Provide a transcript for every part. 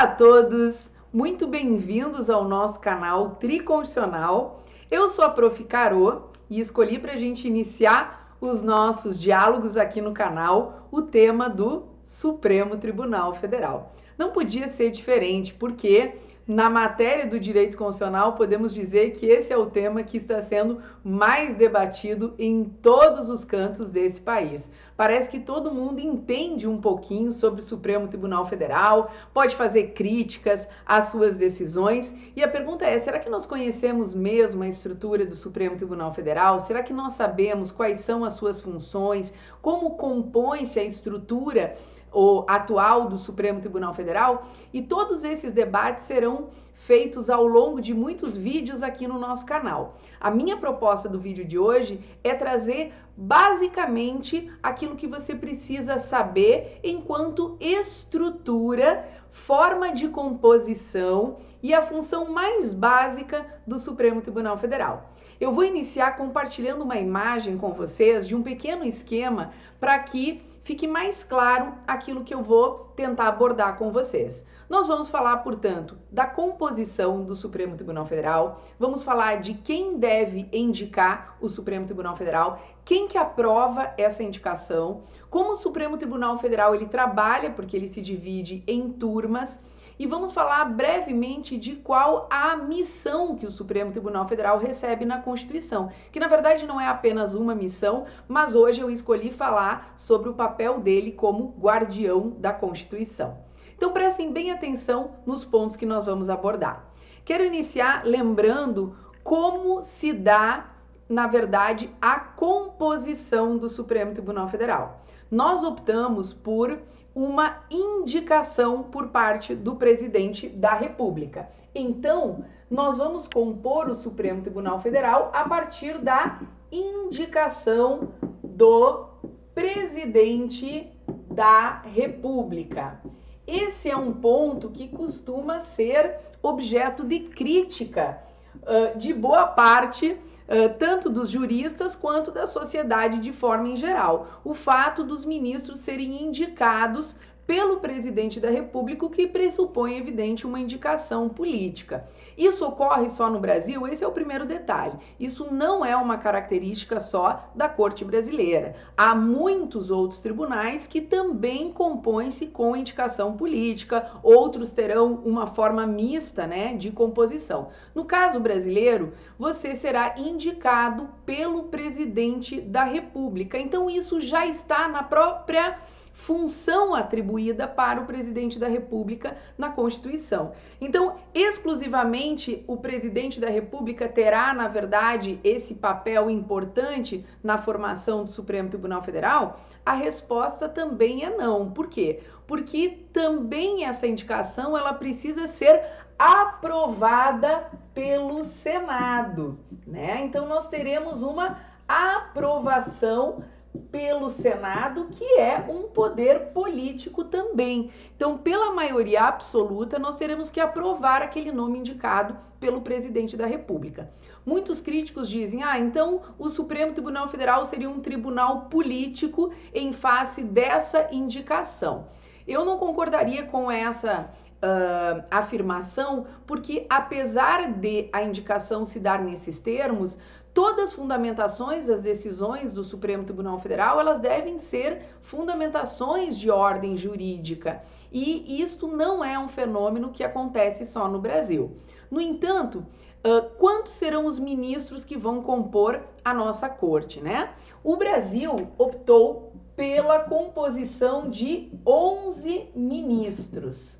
Olá a todos, muito bem-vindos ao nosso canal Triconstitucional. Eu sou a Prof. Carô e escolhi para a gente iniciar os nossos diálogos aqui no canal o tema do Supremo Tribunal Federal. Não podia ser diferente, porque na matéria do direito constitucional podemos dizer que esse é o tema que está sendo mais debatido em todos os cantos desse país. Parece que todo mundo entende um pouquinho sobre o Supremo Tribunal Federal, pode fazer críticas às suas decisões, e a pergunta é: será que nós conhecemos mesmo a estrutura do Supremo Tribunal Federal? Será que nós sabemos quais são as suas funções? Como compõe-se a estrutura atual do Supremo Tribunal Federal? E todos esses debates serão feitos ao longo de muitos vídeos aqui no nosso canal. A minha proposta do vídeo de hoje é trazer basicamente aquilo que você precisa saber enquanto estrutura, forma de composição e a função mais básica do Supremo Tribunal Federal. Eu vou iniciar compartilhando uma imagem com vocês de um pequeno esquema para que fique mais claro aquilo que eu vou tentar abordar com vocês. Nós vamos falar, portanto, da composição do Supremo Tribunal Federal, vamos falar de quem deve indicar o Supremo Tribunal Federal, quem que aprova essa indicação, como o Supremo Tribunal Federal ele trabalha, porque ele se divide em turmas, e vamos falar brevemente de qual a missão que o Supremo Tribunal Federal recebe na Constituição, que na verdade não é apenas uma missão, mas hoje eu escolhi falar sobre o papel dele como guardião da Constituição. Então prestem bem atenção nos pontos que nós vamos abordar. Quero iniciar lembrando como se dá, na verdade, a composição do Supremo Tribunal Federal. Nós optamos por uma indicação por parte do presidente da República. Então, nós vamos compor o Supremo Tribunal Federal a partir da indicação do presidente da República. Esse é um ponto que costuma ser objeto de crítica de boa parte tanto dos juristas quanto da sociedade de forma em geral. O fato dos ministros serem indicados pelo presidente da República, o que pressupõe, evidente, uma indicação política. Isso ocorre só no Brasil? Esse é o primeiro detalhe. Isso não é uma característica só da Corte brasileira. Há muitos outros tribunais que também compõem-se com indicação política, outros terão uma forma mista, né, de composição. No caso brasileiro, você será indicado pelo presidente da República. Então isso já está na própria função atribuída para o presidente da República na Constituição. Então, exclusivamente o presidente da República terá, na verdade, esse papel importante na formação do Supremo Tribunal Federal? A resposta também é não. Por quê? Porque também essa indicação ela precisa ser aprovada pelo Senado, né? Então nós teremos uma aprovação pelo Senado, que é um poder político também. Então, pela maioria absoluta, nós teremos que aprovar aquele nome indicado pelo presidente da República. Muitos críticos dizem: então o Supremo Tribunal Federal seria um tribunal político em face dessa indicação. Eu não concordaria com essa afirmação, porque apesar de a indicação se dar nesses termos, todas as fundamentações das decisões do Supremo Tribunal Federal, elas devem ser fundamentações de ordem jurídica. E isto não é um fenômeno que acontece só no Brasil. No entanto, quantos serão os ministros que vão compor a nossa corte, né? O Brasil optou pela composição de 11 ministros.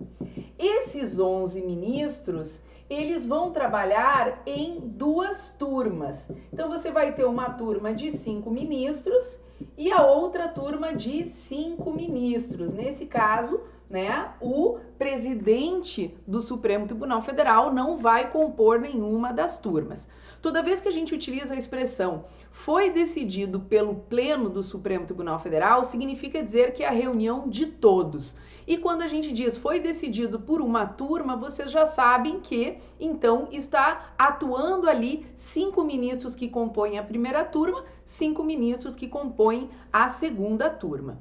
Esses 11 ministros, eles vão trabalhar em duas turmas. Então, você vai ter uma turma de 5 ministros e a outra turma de 5 ministros. Nesse caso, né, o presidente do Supremo Tribunal Federal não vai compor nenhuma das turmas. Toda vez que a gente utiliza a expressão "foi decidido pelo Pleno do Supremo Tribunal Federal", significa dizer que é a reunião de todos. E quando a gente diz "foi decidido por uma turma", vocês já sabem que, então, está atuando ali 5 ministros que compõem a primeira turma, 5 ministros que compõem a segunda turma.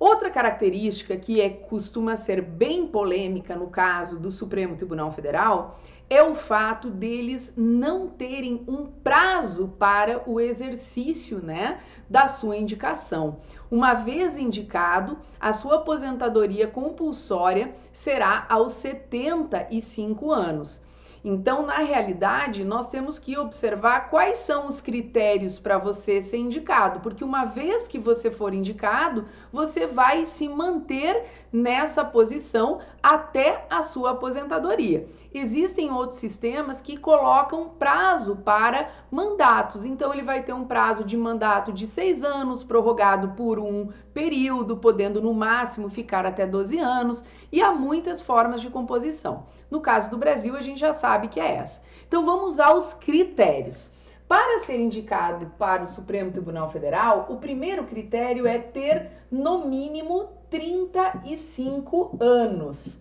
Outra característica que costuma ser bem polêmica no caso do Supremo Tribunal Federal é o fato deles não terem um prazo para o exercício, né, da sua indicação. Uma vez indicado, a sua aposentadoria compulsória será aos 75 anos. Então, na realidade, nós temos que observar quais são os critérios para você ser indicado, porque uma vez que você for indicado, você vai se manter nessa posição até a sua aposentadoria. Existem outros sistemas que colocam prazo para mandatos, então ele vai ter um prazo de mandato de 6 anos, prorrogado por um período, podendo no máximo ficar até 12 anos, e há muitas formas de composição. No caso do Brasil, a gente já sabe que é essa. Então vamos aos critérios. Para ser indicado para o Supremo Tribunal Federal, o primeiro critério é ter no mínimo 35 anos,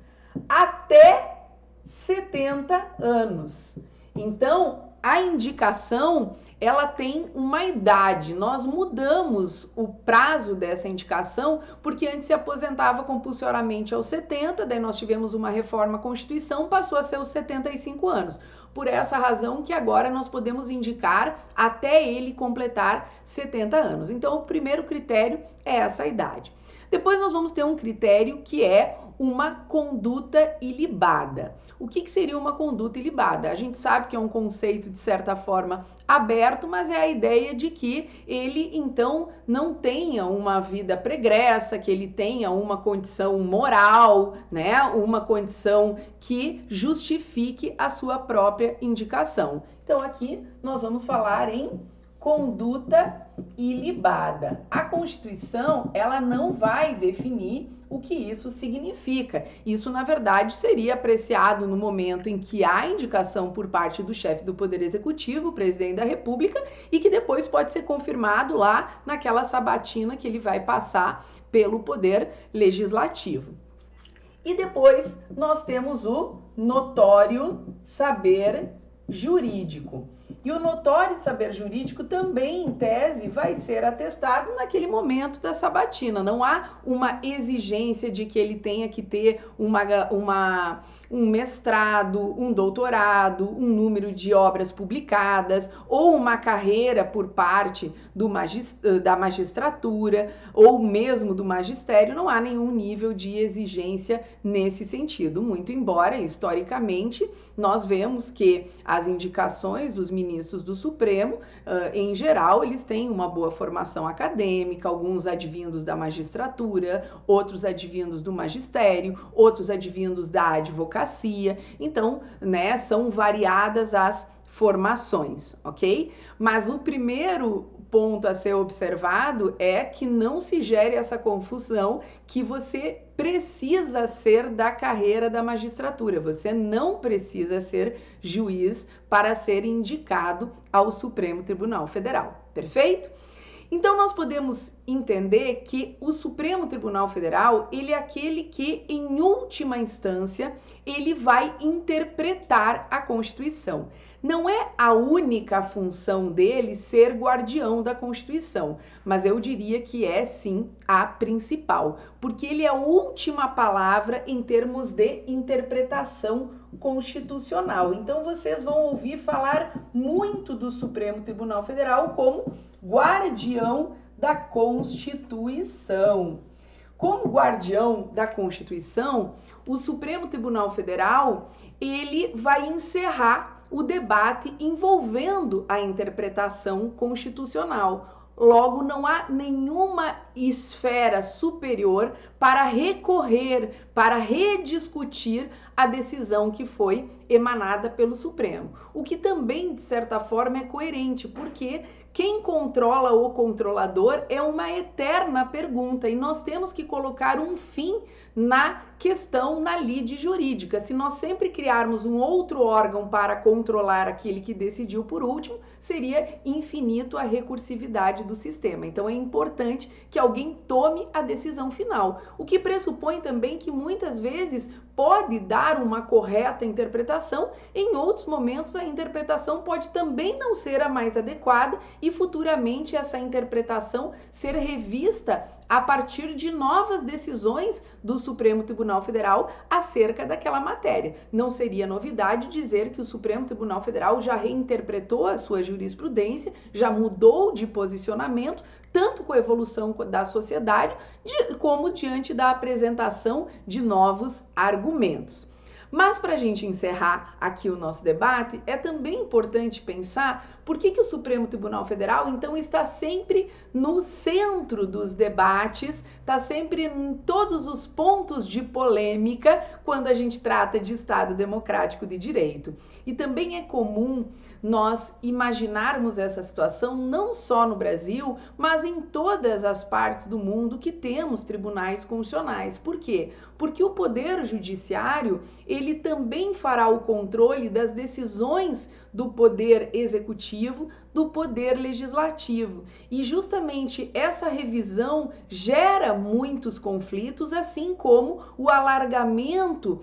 até 70 anos. Então, a indicação, ela tem uma idade. Nós mudamos o prazo dessa indicação, porque antes se aposentava compulsoriamente aos 70, daí nós tivemos uma reforma à Constituição, passou a ser os 75 anos. Por essa razão que agora nós podemos indicar até ele completar 70 anos. Então, o primeiro critério é essa idade. Depois nós vamos ter um critério que é uma conduta ilibada. O que seria uma conduta ilibada? A gente sabe que é um conceito, de certa forma, aberto, mas é a ideia de que ele, então, não tenha uma vida pregressa, que ele tenha uma condição moral, né? Uma condição que justifique a sua própria indicação. Então, aqui nós vamos falar em conduta ilibada. A Constituição, ela não vai definir o que isso significa. Isso, na verdade, seria apreciado no momento em que há indicação por parte do chefe do Poder Executivo, o presidente da República, e que depois pode ser confirmado lá naquela sabatina que ele vai passar pelo Poder Legislativo. E depois nós temos o notório saber jurídico. E o notório saber jurídico também, em tese, vai ser atestado naquele momento da sabatina. Não há uma exigência de que ele tenha que ter um mestrado, um doutorado, um número de obras publicadas ou uma carreira por parte da magistratura ou mesmo do magistério. Não há nenhum nível de exigência nesse sentido, muito embora, historicamente, nós vemos que as indicações dos ministros do Supremo, em geral, eles têm uma boa formação acadêmica, alguns advindos da magistratura, outros advindos do magistério, outros advindos da advocacia. Então, né, são variadas as formações, ok? Mas o primeiro ponto a ser observado é que não se gere essa confusão que você precisa ser da carreira da magistratura. Você não precisa ser juiz para ser indicado ao Supremo Tribunal Federal, perfeito? Então, nós podemos entender que o Supremo Tribunal Federal, ele é aquele que, em última instância, ele vai interpretar a Constituição. Não é a única função dele ser guardião da Constituição, mas eu diria que é sim a principal, porque ele é a última palavra em termos de interpretação constitucional. Então vocês vão ouvir falar muito do Supremo Tribunal Federal como guardião da Constituição. Como guardião da Constituição, o Supremo Tribunal Federal, ele vai encerrar o debate envolvendo a interpretação constitucional. Logo, não há nenhuma esfera superior para recorrer, para rediscutir a decisão que foi emanada pelo Supremo. O que também, de certa forma, é coerente, porque quem controla o controlador é uma eterna pergunta e nós temos que colocar um fim na questão, na lide jurídica. Se nós sempre criarmos um outro órgão para controlar aquele que decidiu por último, seria infinito a recursividade do sistema. Então é importante que alguém tome a decisão final, o que pressupõe também que muitas vezes pode dar uma correta interpretação, em outros momentos a interpretação pode também não ser a mais adequada e futuramente essa interpretação ser revista a partir de novas decisões do Supremo Tribunal Federal acerca daquela matéria. Não seria novidade dizer que o Supremo Tribunal Federal já reinterpretou a sua jurisprudência, já mudou de posicionamento, tanto com a evolução da sociedade, como diante da apresentação de novos argumentos. Mas para a gente encerrar aqui o nosso debate, é também importante pensar por que o Supremo Tribunal Federal, então, está sempre no centro dos debates, está sempre em todos os pontos de polêmica quando a gente trata de Estado democrático de direito. E também é comum nós imaginarmos essa situação não só no Brasil, mas em todas as partes do mundo que temos tribunais constitucionais. Por quê? Porque o Poder Judiciário, ele também fará o controle das decisões do Poder Executivo, do Poder Legislativo. E justamente essa revisão gera muitos conflitos, assim como o alargamento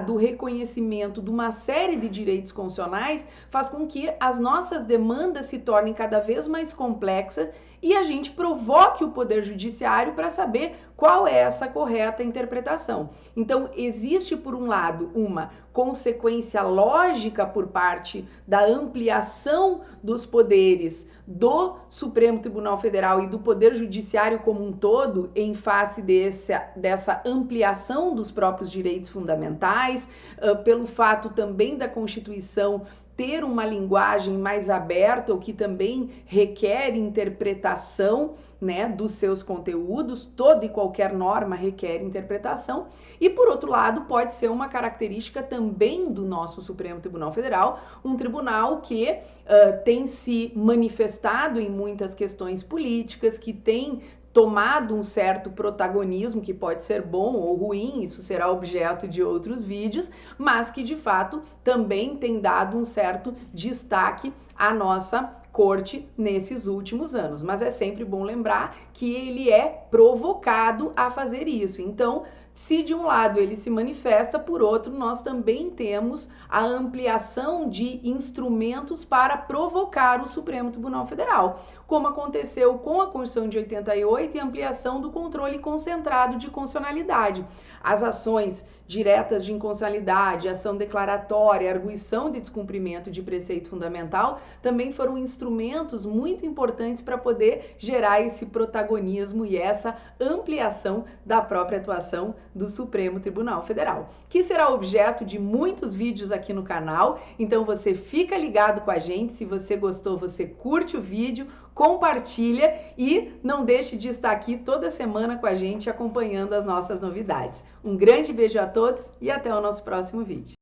do reconhecimento de uma série de direitos constitucionais faz com que as nossas demandas se tornem cada vez mais complexas e a gente provoque o Poder Judiciário para saber qual é essa correta interpretação. Então, existe, por um lado, uma consequência lógica por parte da ampliação dos poderes do Supremo Tribunal Federal e do Poder Judiciário como um todo, em face dessa ampliação dos próprios direitos fundamentais, pelo fato também da Constituição ter uma linguagem mais aberta, o que também requer interpretação, né, dos seus conteúdos. Toda e qualquer norma requer interpretação. E, por outro lado, pode ser uma característica também do nosso Supremo Tribunal Federal, um tribunal que tem se manifestado em muitas questões políticas, que tem tomado um certo protagonismo, que pode ser bom ou ruim, isso será objeto de outros vídeos, mas que de fato também tem dado um certo destaque à nossa corte nesses últimos anos. Mas é sempre bom lembrar que ele é provocado a fazer isso. Então, se de um lado ele se manifesta, por outro, nós também temos a ampliação de instrumentos para provocar o Supremo Tribunal Federal, como aconteceu com a Constituição de 88 e a ampliação do controle concentrado de constitucionalidade. As ações diretas de inconstitucionalidade, ação declaratória, arguição de descumprimento de preceito fundamental, também foram instrumentos muito importantes para poder gerar esse protagonismo e essa ampliação da própria atuação do Supremo Tribunal Federal, que será objeto de muitos vídeos aqui no canal. Então você fica ligado com a gente, se você gostou, você curte o vídeo, compartilha e não deixe de estar aqui toda semana com a gente acompanhando as nossas novidades. Um grande beijo a todos e até o nosso próximo vídeo.